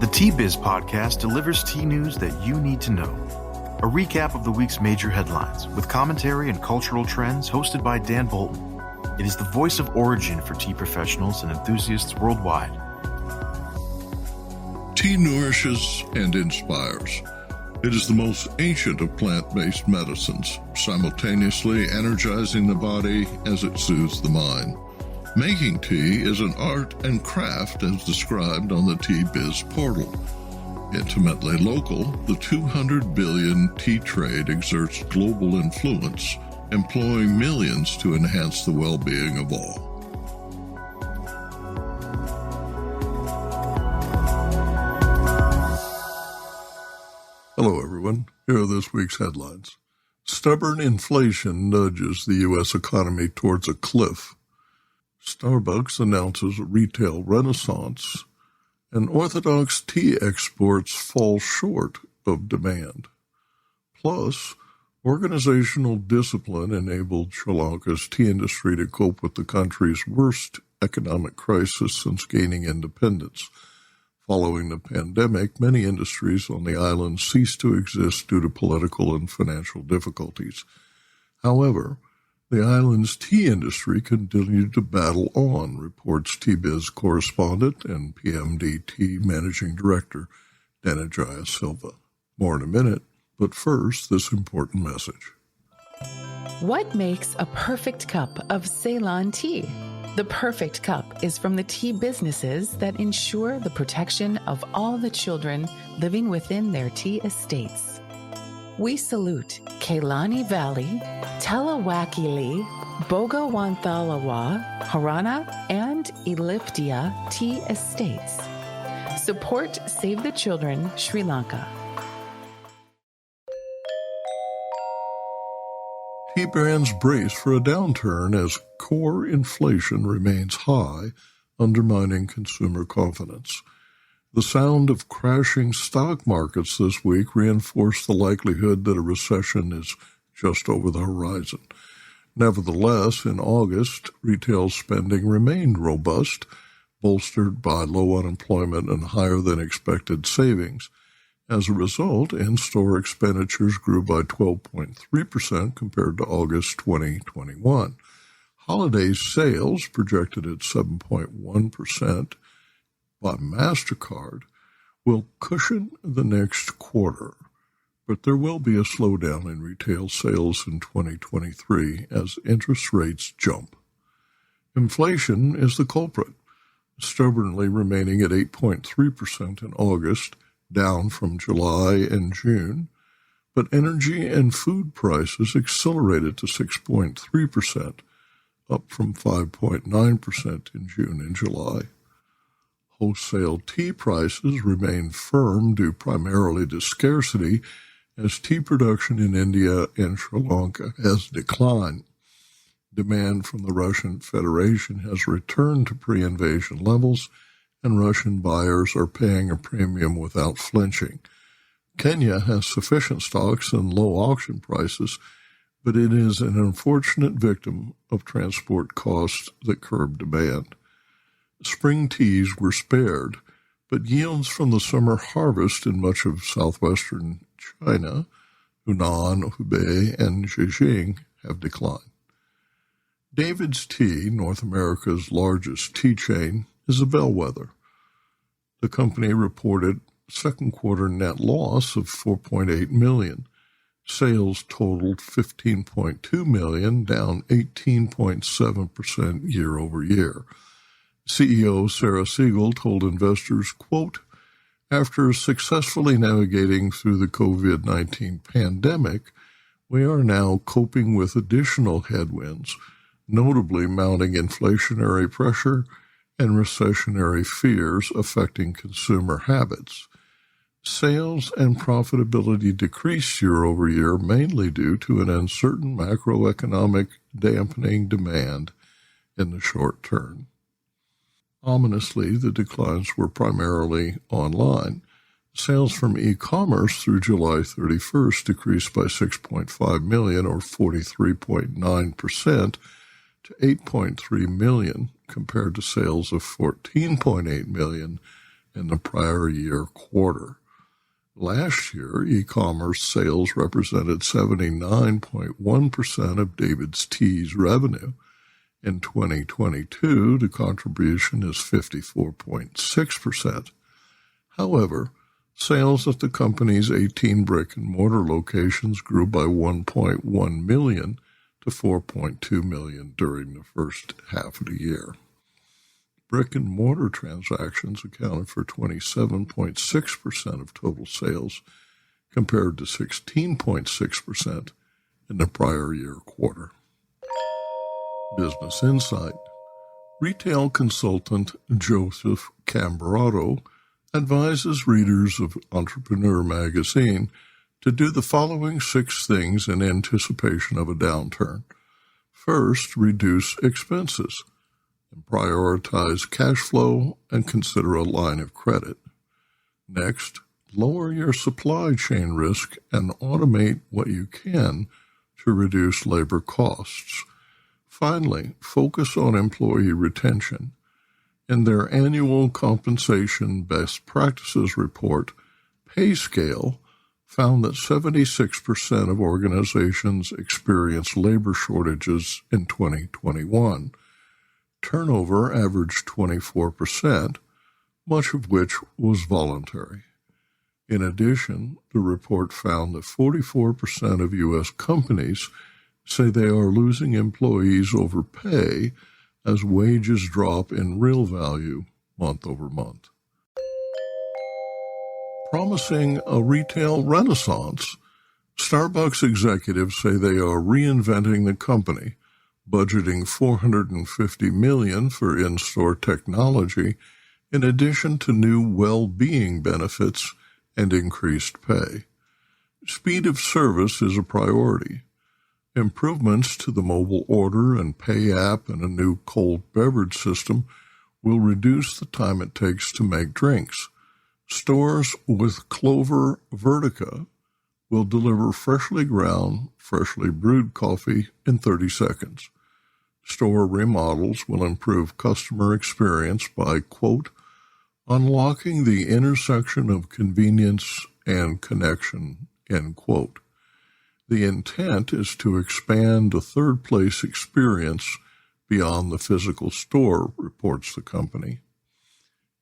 The Tea-Biz podcast delivers tea news that you need to know. A recap of the week's major headlines with commentary and cultural trends hosted by Dan Bolton. It is the voice of origin for tea professionals and enthusiasts worldwide. Tea nourishes and inspires. It is the most ancient of plant-based medicines, simultaneously energizing the body as it soothes the mind. Making tea is an art and craft as described on the Tea-Biz portal. Intimately local, the 200 billion tea trade exerts global influence, employing millions to enhance the well-being of all. Hello, everyone. Here are this week's headlines. Stubborn inflation nudges the U.S. economy towards a cliff. Starbucks announces a retail renaissance, and Orthodox tea exports fall short of demand. Plus, organizational discipline enabled Sri Lanka's tea industry to cope with the country's worst economic crisis since gaining independence. Following the pandemic, many industries on the island ceased to exist due to political and financial difficulties. However, the island's tea industry continued to battle on, reports Tea-Biz correspondent and PMDT Managing Director Dhananjaya Silva. More in a minute, but first, this important message. What makes a perfect cup of Ceylon tea? The perfect cup is from the tea businesses that ensure the protection of all the children living within their tea estates. We salute Kelani Valley, Tallawakelle, Bogawantalawa, Horona, and Elliptia tea estates. Support Save the Children, Sri Lanka. Tea brands brace for a downturn as core inflation remains high, undermining consumer confidence. The sound of crashing stock markets this week reinforced the likelihood that a recession is just over the horizon. Nevertheless, in August, retail spending remained robust, bolstered by low unemployment and higher than expected savings. As a result, in-store expenditures grew by 12.3% compared to August 2021. Holiday sales, projected at 7.1% by MasterCard, will cushion the next quarter, but there will be a slowdown in retail sales in 2023 as interest rates jump. Inflation is the culprit, stubbornly remaining at 8.3% in August, down from July and June, but energy and food prices accelerated to 6.3%, up from 5.9% in June and July. Wholesale tea prices remain firm due primarily to scarcity, as tea production in India and Sri Lanka has declined. Demand from the Russian Federation has returned to pre-invasion levels, and Russian buyers are paying a premium without flinching. Kenya has sufficient stocks and low auction prices, but it is an unfortunate victim of transport costs that curb demand. Spring teas were spared, but yields from the summer harvest in much of southwestern China, Hunan, Hubei, and Zhejiang, have declined. David's Tea, North America's largest tea chain, is a bellwether. The company reported second quarter net loss of $4.8 million. Sales totaled $15.2 million, down 18.7% year over year. CEO Sarah Siegel told investors, quote, "After successfully navigating through the COVID-19 pandemic, we are now coping with additional headwinds, notably mounting inflationary pressure and recessionary fears affecting consumer habits. Sales and profitability decreased year over year, mainly due to an uncertain macroeconomic dampening demand in the short term." Ominously, the declines were primarily online. Sales from e-commerce through July 31st decreased by $6.5 million, or 43.9%, to $8.3 million, compared to sales of $14.8 million in the prior year quarter. Last year, e-commerce sales represented 79.1% of David's Tea's revenue. In 2022, the contribution is 54.6%. However, sales at the company's 18 brick-and-mortar locations grew by 1.1 million to 4.2 million during the first half of the year. Brick-and-mortar transactions accounted for 27.6% of total sales, compared to 16.6% in the prior year quarter. Business Insight. Retail consultant Joseph Cambrato advises readers of Entrepreneur magazine to do the following 6 things in anticipation of a downturn. First, reduce expenses and prioritize cash flow and consider a line of credit. Next, lower your supply chain risk and automate what you can to reduce labor costs. Finally, focus on employee retention. In their annual compensation best practices report, PayScale found that 76% of organizations experienced labor shortages in 2021. Turnover averaged 24%, much of which was voluntary. In addition, the report found that 44% of U.S. companies say they are losing employees over pay as wages drop in real value month over month. Promising a retail renaissance, Starbucks executives say they are reinventing the company, budgeting $450 million for in-store technology, in addition to new well-being benefits and increased pay. Speed of service is a priority. Improvements to the mobile order and pay app and a new cold beverage system will reduce the time it takes to make drinks. Stores with Clover Vertica will deliver freshly ground, freshly brewed coffee in 30 seconds. Store remodels will improve customer experience by, quote, unlocking the intersection of convenience and connection, end quote. The intent is to expand the third-place experience beyond the physical store, reports the company.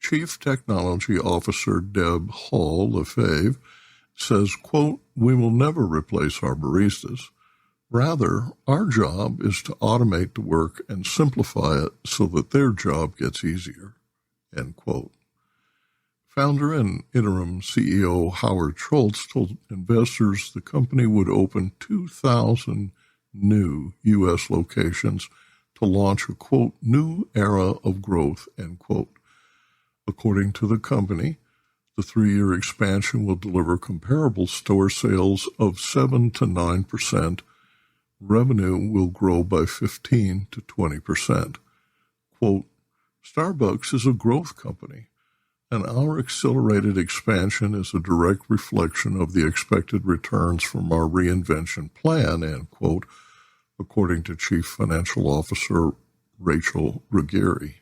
Chief Technology Officer Deb Hall-Lefebvre says, quote, we will never replace our baristas. Rather, our job is to automate the work and simplify it so that their job gets easier, end quote. Founder and interim CEO Howard Schultz told investors the company would open 2,000 new U.S. locations to launch a, quote, new era of growth, end quote. According to the company, the 3-year expansion will deliver comparable store sales of 7 to 9%. Revenue will grow by 15 to 20%. Quote, Starbucks is a growth company, and our accelerated expansion is a direct reflection of the expected returns from our reinvention plan, end quote, according to Chief Financial Officer Rachel Ruggieri.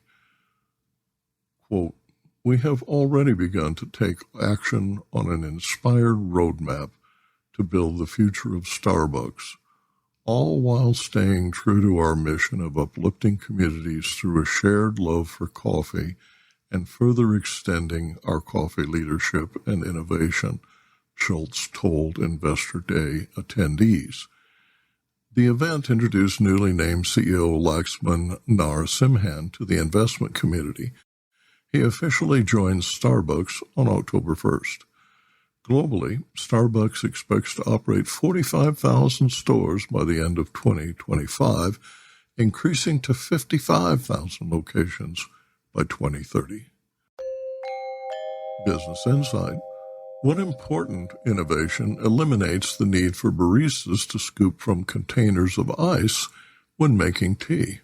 Quote, we have already begun to take action on an inspired roadmap to build the future of Starbucks, all while staying true to our mission of uplifting communities through a shared love for coffee and further extending our coffee leadership and innovation, Schultz told Investor Day attendees. The event introduced newly named CEO Laxman Narasimhan to the investment community. He officially joined Starbucks on October 1st. Globally, Starbucks expects to operate 45,000 stores by the end of 2025, increasing to 55,000 locations by 2030. Business Insight. One important innovation eliminates the need for baristas to scoop from containers of ice when making tea.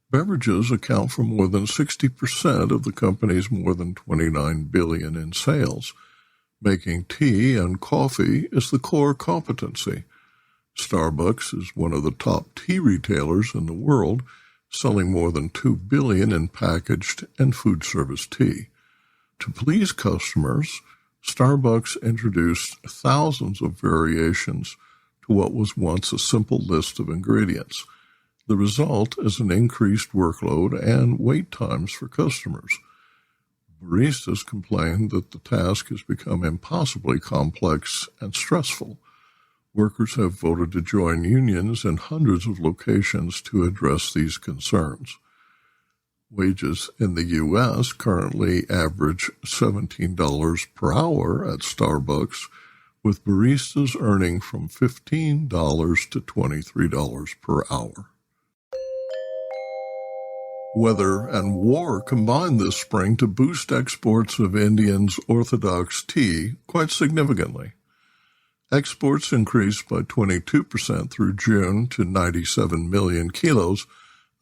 Beverages account for more than 60% of the company's more than $29 billion in sales. Making tea and coffee is the core competency. Starbucks is one of the top tea retailers in the world, selling more than $2 billion in packaged and food service tea. To please customers, Starbucks introduced thousands of variations to what was once a simple list of ingredients. The result is an increased workload and wait times for customers. Baristas complain that the task has become impossibly complex and stressful. Workers have voted to join unions in hundreds of locations to address these concerns. Wages in the U.S. currently average $17 per hour at Starbucks, with baristas earning from $15 to $23 per hour. Weather and war combined this spring to boost exports of India's Orthodox tea quite significantly. Exports increased by 22% through June to 97 million kilos,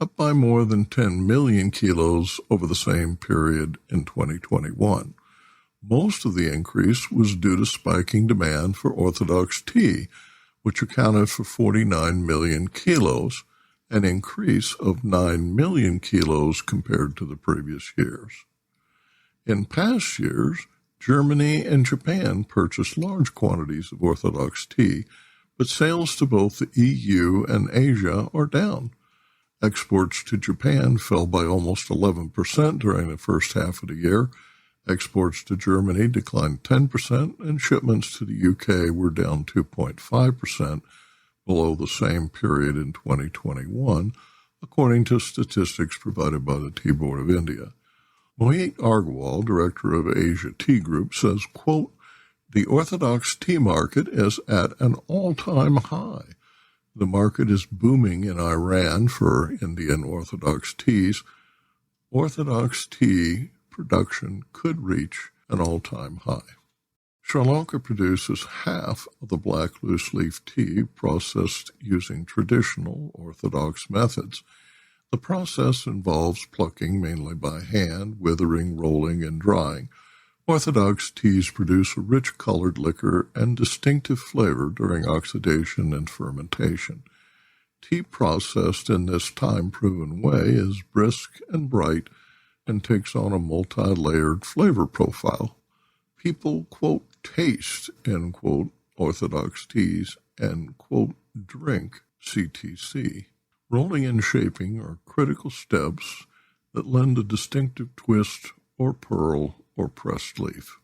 up by more than 10 million kilos over the same period in 2021. Most of the increase was due to spiking demand for Orthodox tea, which accounted for 49 million kilos, an increase of 9 million kilos compared to the previous years. In past years, Germany and Japan purchased large quantities of Orthodox tea, but sales to both the EU and Asia are down. Exports to Japan fell by almost 11% during the first half of the year. Exports to Germany declined 10%, and shipments to the UK were down 2.5%, below the same period in 2021, according to statistics provided by the Tea Board of India. Mohit Agarwal, director of Asia Tea Group, says, quote, "The Orthodox tea market is at an all-time high. The market is booming in Iran for Indian Orthodox teas. Orthodox tea production could reach an all-time high." Sri Lanka produces half of the black loose-leaf tea processed using traditional Orthodox methods. The process involves plucking mainly by hand, withering, rolling, and drying. Orthodox teas produce a rich colored liquor and distinctive flavor during oxidation and fermentation. Tea processed in this time-proven way is brisk and bright and takes on a multi-layered flavor profile. People, quote, taste, end quote, Orthodox teas and, quote, drink CTC. Rolling and shaping are critical steps that lend a distinctive twist or pearl or pressed leaf.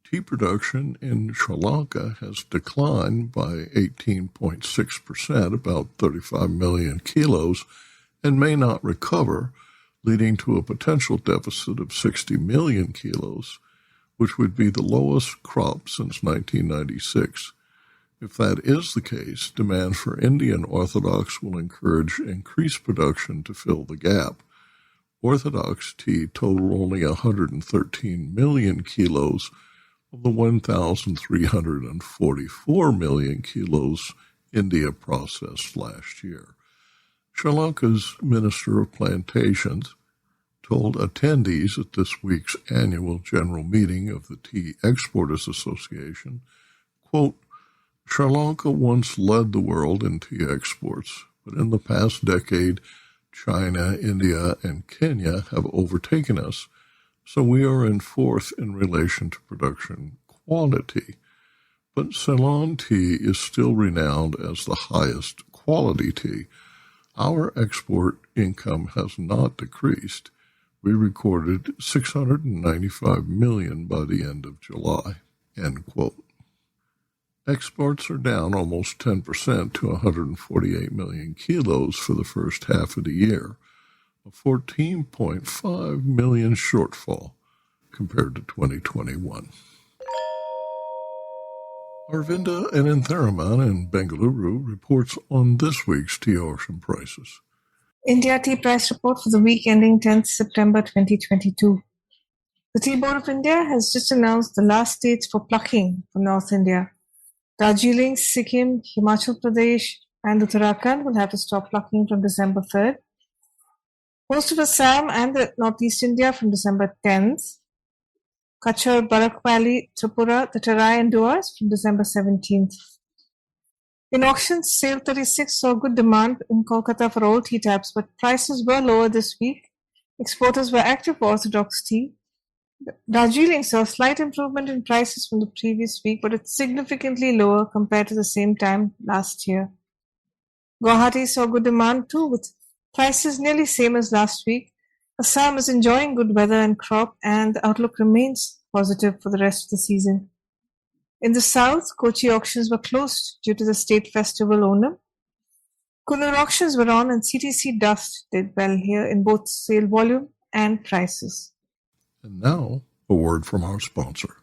Tea production in Sri Lanka has declined by 18.6%, about 35 million kilos, and may not recover, leading to a potential deficit of 60 million kilos, which would be the lowest crop since 1996. If that is the case, demand for Indian Orthodox will encourage increased production to fill the gap. Orthodox tea total only 113 million kilos of the 1,344 million kilos India processed last year. Sri Lanka's Minister of Plantations told attendees at this week's annual general meeting of the Tea Exporters Association, quote, "Sri Lanka once led the world in tea exports, but in the past decade, China, India, and Kenya have overtaken us, so we are in fourth in relation to production quantity. But Ceylon tea is still renowned as the highest quality tea. Our export income has not decreased. We recorded 695 million by the end of July," end quote. Exports are down almost 10% to 148 million kilos for the first half of the year, a 14.5 million shortfall compared to 2021. Arvinda Anantharaman in Bengaluru reports on this week's tea auction prices. India Tea Price Report for the week ending 10th September 2022. The Tea Board of India has just announced the last states for plucking for North India. Darjeeling, Sikkim, Himachal Pradesh, and Uttarakhand will have to stop plucking from December 3rd. Most of Assam and the Northeast India from December 10th. Kachar, Barak Valley, Tripura, the Terai and Duars from December 17th. In auctions, Sale 36 saw good demand in Kolkata for all tea types, but prices were lower this week. Exporters were active for Orthodox tea. Darjeeling saw a slight improvement in prices from the previous week, but it's significantly lower compared to the same time last year. Guwahati saw good demand too, with prices nearly same as last week. Assam is enjoying good weather and crop, and the outlook remains positive for the rest of the season. In the south, Kochi auctions were closed due to the state festival Onam. Kunur auctions were on, and CTC dust did well here in both sale volume and prices. And now, a word from our sponsor.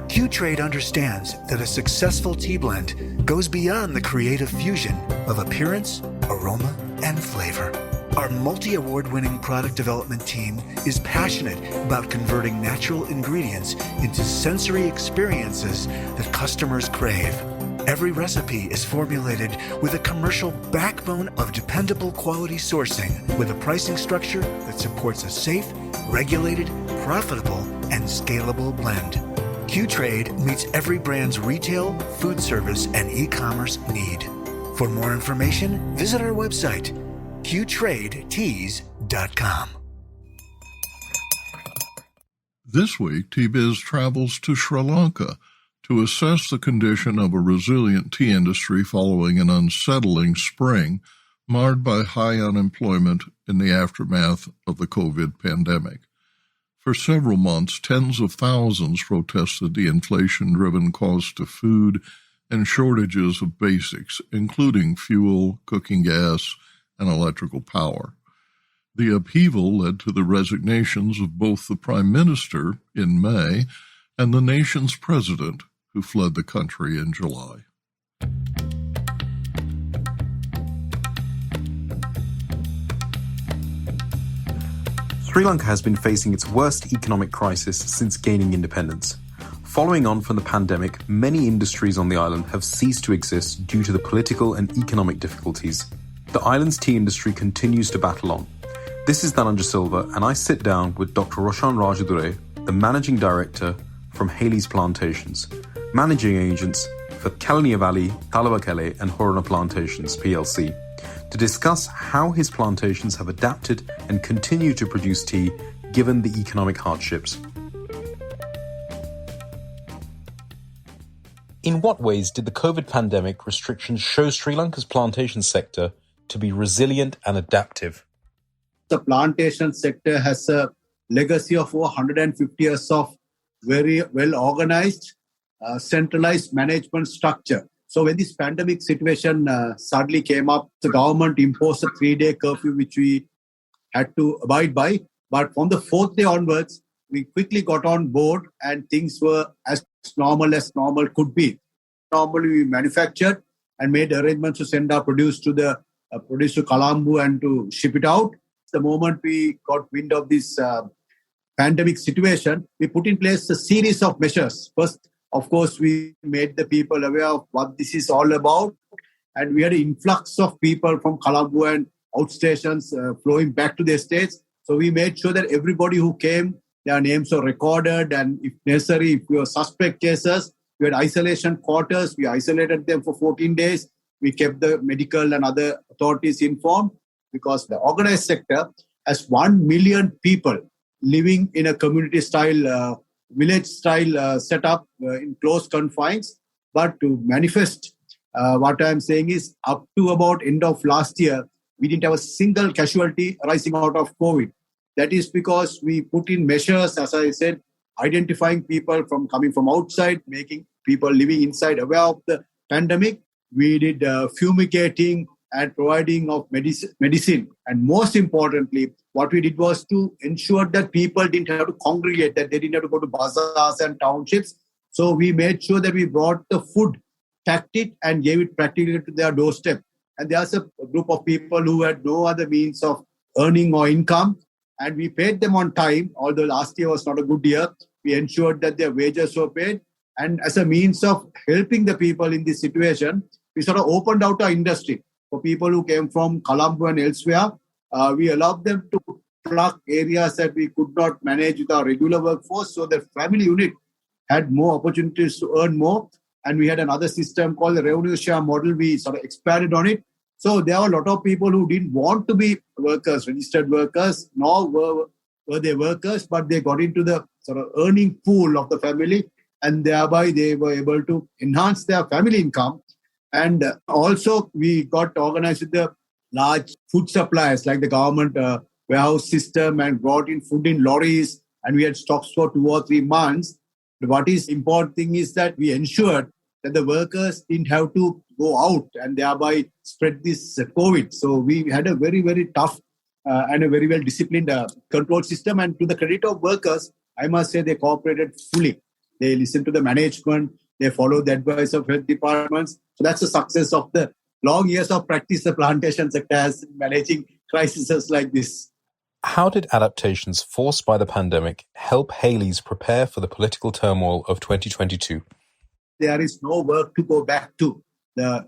Q-Trade understands that a successful tea blend goes beyond the creative fusion of appearance, aroma, and flavor. Our multi-award-winning product development team is passionate about converting natural ingredients into sensory experiences that customers crave. Every recipe is formulated with a commercial backbone of dependable quality sourcing with a pricing structure that supports a safe, regulated, profitable, and scalable blend. Q-Trade meets every brand's retail, food service, and e-commerce need. For more information, visit our website, qtradeteas.com. This week, T-Biz travels to Sri Lanka to assess the condition of a resilient tea industry following an unsettling spring marred by high unemployment in the aftermath of the COVID pandemic. For several months, tens of thousands protested the inflation-driven cost of food and shortages of basics, including fuel, cooking gas, and electrical power. The upheaval led to the resignations of both the Prime Minister in May and the nation's president, who fled the country in July. Sri Lanka has been facing its worst economic crisis since gaining independence. Following on from the pandemic, many industries on the island have ceased to exist due to the political and economic difficulties. The island's tea industry continues to battle on. This is Dhananjay Silva, and I sit down with Dr. Roshan Rajadurai, the Managing Director from Hayleys Plantations, Managing Agents for Kelani Valley, Tallawakelle and Horona Plantations PLC, to discuss how his plantations have adapted and continue to produce tea given the economic hardships. In what ways did the COVID pandemic restrictions show Sri Lanka's plantation sector to be resilient and adaptive? The plantation sector has a legacy of over 150 years of very well-organized, centralized management structure. So when this pandemic situation suddenly came up, the government imposed a 3-day curfew, which we had to abide by. But from the 4th day onwards, we quickly got on board and things were as normal could be. Normally, we manufactured and made arrangements to send our produce to Colombo and to ship it out. The moment we got wind of this pandemic situation, we put in place a series of measures. First, of course, we made the people aware of what this is all about. And we had an influx of people from Colombo and outstations flowing back to their states. So we made sure that everybody who came, their names were recorded. And if necessary, if we were suspect cases, we had isolation quarters. We isolated them for 14 days. We kept the medical and other authorities informed because the organized sector has 1 million people living in a community-style village-style setup in close confines. But to manifest, what I'm saying is up to about end of last year, we didn't have a single casualty arising out of COVID. That is because we put in measures, as I said, identifying people coming from outside, making people living inside aware of the pandemic. We did fumigating and providing of medicine. And most importantly, what we did was to ensure that people didn't have to congregate, that they didn't have to go to bazaars and townships. So we made sure that we brought the food, packed it, and gave it practically to their doorstep. And there's a group of people who had no other means of earning or income. And we paid them on time, although last year was not a good year. We ensured that their wages were paid. And as a means of helping the people in this situation, we sort of opened out our industry. For people who came from Colombo and elsewhere, we allowed them to plug areas that we could not manage with our regular workforce. So the family unit had more opportunities to earn more. And we had another system called the revenue share model. We sort of expanded on it. So there were a lot of people who didn't want to be workers, registered workers, nor were were their workers, but they got into the sort of earning pool of the family, and thereby they were able to enhance their family income. And also we got organized with the large food suppliers like the government warehouse system and brought in food in lorries, and we had stocks for 2 or 3 months. But what is important thing is that we ensured that the workers didn't have to go out and thereby spread this COVID. So we had a very, very tough and a very well disciplined control system. And to the credit of workers, I must say they cooperated fully. They listened to the management. They followed the advice of health departments. So that's the success of the long years of practice the plantation sector has in managing crises like this. How did adaptations forced by the pandemic help Hayleys prepare for the political turmoil of 2022? There is no work to go back to. The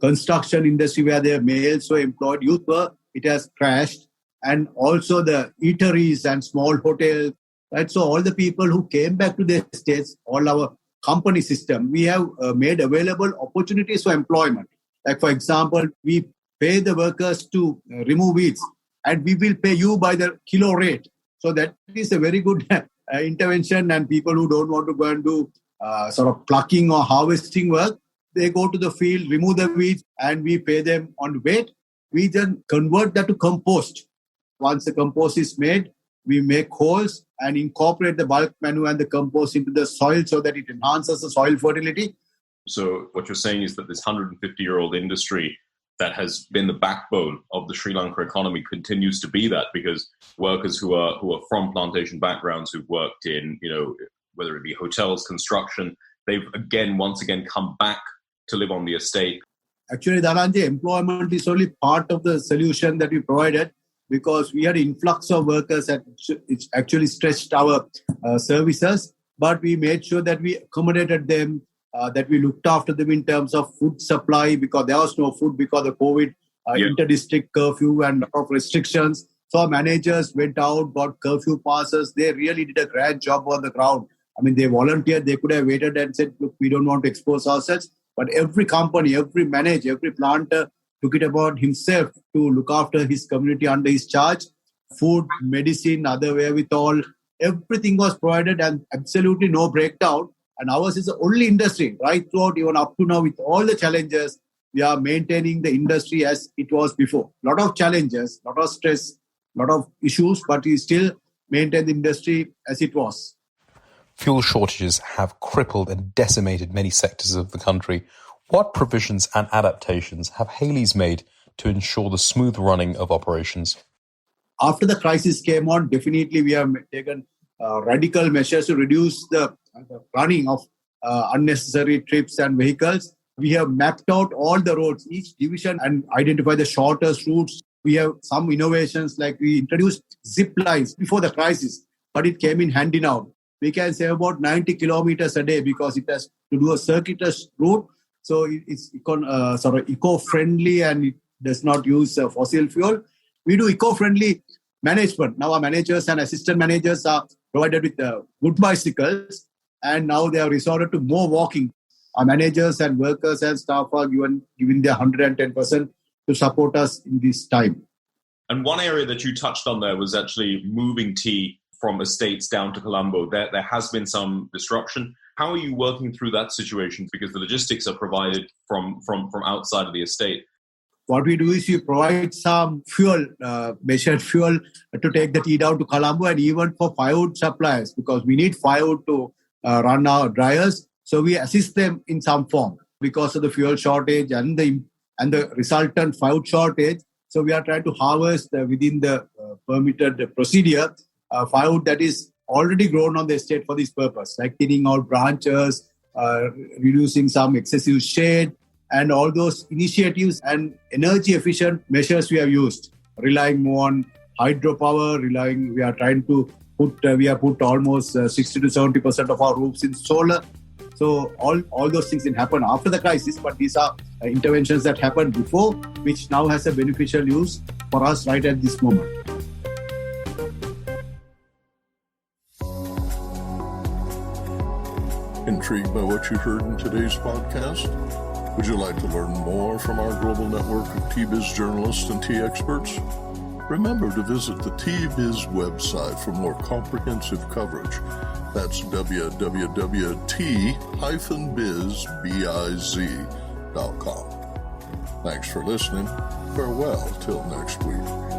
construction industry where their males were employed, youth were, it has crashed. And also the eateries and small hotels. Right? So all the people who came back to their states, all our company system, we have made available opportunities for employment. Like, for example, we pay the workers to remove weeds, and we will pay you by the kilo rate. So that is a very good intervention. And people who don't want to go and do sort of plucking or harvesting work, they go to the field, remove the weeds, and we pay them on weight. We then convert that to compost. Once the compost is made, we make holes and incorporate the bulk manure and the compost into the soil so that it enhances the soil fertility. So what you're saying is that this 150-year-old industry that has been the backbone of the Sri Lanka economy continues to be that, because workers who are from plantation backgrounds, who've worked in, whether it be hotels, construction, they've once again come back to live on the estate. Actually, Dhananjay, employment is only part of the solution that we provided, because we had an influx of workers that it actually stretched our services, but we made sure that we accommodated them, that we looked after them in terms of food supply, because there was no food because of COVID, inter-district curfew and a lot of restrictions. So our managers went out, got curfew passes. They really did a great job on the ground. I mean, they volunteered. They could have waited and said, look, we don't want to expose ourselves. But every company, every manager, every planter took it upon himself to look after his community under his charge. Food, medicine, other wherewithal, everything was provided and absolutely no breakdown. And ours is the only industry right throughout, even up to now, with all the challenges, we are maintaining the industry as it was before. A lot of challenges, a lot of stress, a lot of issues, but we still maintain the industry as it was. Fuel shortages have crippled and decimated many sectors of the country. What provisions and adaptations have Hayleys made to ensure the smooth running of operations? After the crisis came on, definitely we have taken radical measures to reduce the running of unnecessary trips and vehicles. We have mapped out all the roads, each division, and identified the shortest routes. We have some innovations, like we introduced zip lines before the crisis, but it came in handy now. We can save about 90 kilometers a day because it has to do a circuitous route. So it's sort of eco-friendly and it does not use fossil fuel. We do eco-friendly management. Now our managers and assistant managers are provided with good bicycles, and now they have resorted to more walking. Our managers and workers and staff are giving their 110% to support us in this time. And one area that you touched on there was actually moving tea from estates down to Colombo. There has been some disruption. How are you working through that situation? Because the logistics are provided from outside of the estate. What we do is we provide some fuel, measured fuel, to take the tea down to Colombo, and even for firewood supplies, because we need firewood to run our dryers. So we assist them in some form because of the fuel shortage and the resultant firewood shortage. So we are trying to harvest within the permitted procedure firewood that is already grown on the estate for this purpose, like thinning out branches, reducing some excessive shade, and all those initiatives and energy efficient measures we have used, relying more on hydropower, we are trying to put almost 60 to 70% of our roofs in solar. So all those things didn't happen after the crisis, but these are interventions that happened before, which now has a beneficial use for us right at this moment. Intrigued by what you heard in today's podcast? Would you like to learn more from our global network of tea-biz journalists and tea experts? Remember to visit the T-Biz website for more comprehensive coverage. That's www.t-biz.com. Thanks for listening. Farewell till next week.